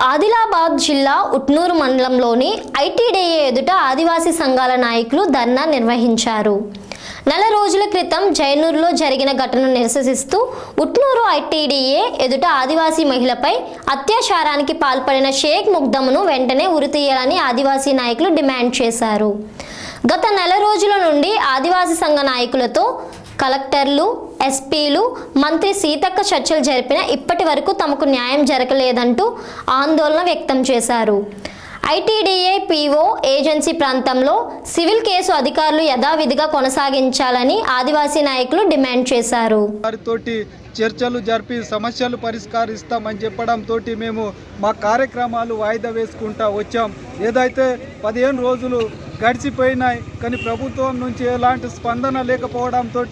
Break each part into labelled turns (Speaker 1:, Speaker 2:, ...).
Speaker 1: ఆదిలాబాద్ జిల్లా ఉట్నూరు మండలంలోని ఐటీడీఏ ఎదుట ఆదివాసీ సంఘాల నాయకులు ధర్నా నిర్వహించారు. నెల రోజుల క్రితం జైనూరులో జరిగిన ఘటనను నిరసిస్తూ ఉట్నూరు ఐటీడీఏ ఎదుట ఆదివాసీ మహిళపై అత్యాచారానికి పాల్పడిన షేక్ ముగ్ధమును వెంటనే ఉరితీయాలని ఆదివాసీ నాయకులు డిమాండ్ చేశారు. గత నెల రోజుల నుండి ఆదివాసీ సంఘ నాయకులతో కలెక్టర్లు, ఎస్పీలు, మంత్రి సీతక్క చర్చలు జరిపినా ఇప్పటి వరకు తమకు న్యాయం జరగలేదంటూ ఆందోళన వ్యక్తం చేశారు. ఐటీడీఏ పీఓ ఏజెన్సీ ప్రాంతంలో సివిల్ కేసు అధికారులు యథావిధిగా కొనసాగించాలని ఆదివాసీ నాయకులు డిమాండ్ చేశారు.
Speaker 2: చర్చలు జరిపి సమస్యలు పరిష్కరిస్తామని చెప్పడంతో మేము మా కార్యక్రమాలు వాయిదా వేసుకుంటా వచ్చాం. ఏదైతే 15 రోజులు గడిచిపోయినాయి కానీ ప్రభుత్వం నుంచి ఎలాంటి స్పందన లేకపోవడంతో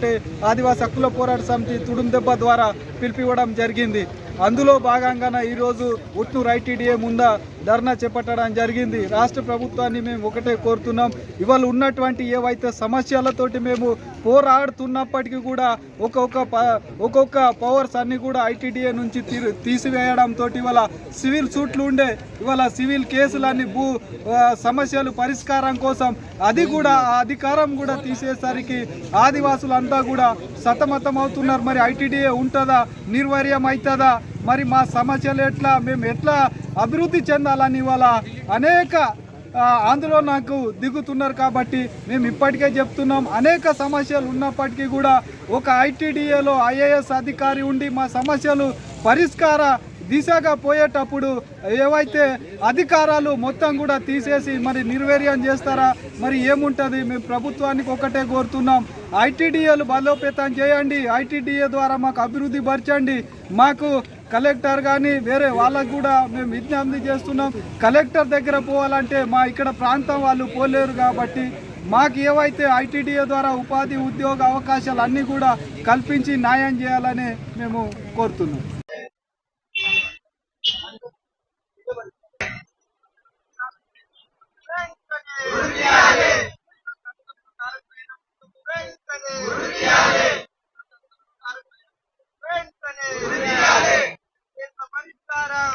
Speaker 2: ఆదివాసీ హక్కుల పోరాట సమితి తుడుం దెబ్బ ద్వారా పిలిపివ్వడం జరిగింది. అందులో భాగంగానే ఈరోజు ఉట్నూరు ఐటీడీఏ ముందు ధర్నా చేపట్టడం జరిగింది. రాష్ట్ర ప్రభుత్వాన్ని మేము ఒకటే కోరుతున్నాం, ఇవాళ ఉన్నటువంటి ఏవైతే సమస్యలతోటి మేము పోరాడుతున్నప్పటికీ కూడా ఒక్కొక్క పవర్స్ అన్ని కూడా ఐటీడీఏ నుంచి తీసివేయడంతో ఇవాళ సివిల్ సూట్లు ఉండే ఇవాళ సివిల్ కేసులన్నీ సమస్యలు పరిష్కారం కోసం అది కూడా ఆ అధికారం కూడా తీసేసరికి ఆదివాసులంతా కూడా సతమతం అవుతున్నారు. మరి ఐటీడీఏ ఉంటుందా, నిర్వీర్యం అవుతుందా, మరి మా సమస్యలు ఎట్లా, మేము ఎట్లా అభివృద్ధి చెందాలని ఇవాళ అనేక ఆందోళనకు దిగుతున్నారు. కాబట్టి మేము ఇప్పటికే చెప్తున్నాం, అనేక సమస్యలు ఉన్నప్పటికీ కూడా ఒక ఐటీడీఏలో ఐఏఎస్ అధికారి ఉండి మా సమస్యలు పరిష్కార దిశగా పోయేటప్పుడు ఏవైతే అధికారాలు మొత్తం కూడా తీసేసి మరి నిర్వీర్యం చేస్తారా, మరి ఏముంటుంది? మేము ప్రభుత్వానికి ఒకటే కోరుతున్నాం, ఐటీడీఏలు బలోపేతం చేయండి, ఐటీడీఏ ద్వారా మాకు అభివృద్ధి పరచండి. మాకు కలెక్టర్ కానీ వేరే వాళ్ళకు కూడా మేము విజ్ఞప్తి చేస్తున్నాం, కలెక్టర్ దగ్గర పోవాలంటే మా ఇక్కడ ప్రాంతం వాళ్ళు పోలేరు. కాబట్టి మాకు ఏవైతే ఐటీడీఏ ద్వారా ఉపాధి ఉద్యోగ అవకాశాలు అన్నీ కూడా కల్పించి న్యాయం చేయాలని మేము కోరుతున్నాం.
Speaker 3: పరిష్కారం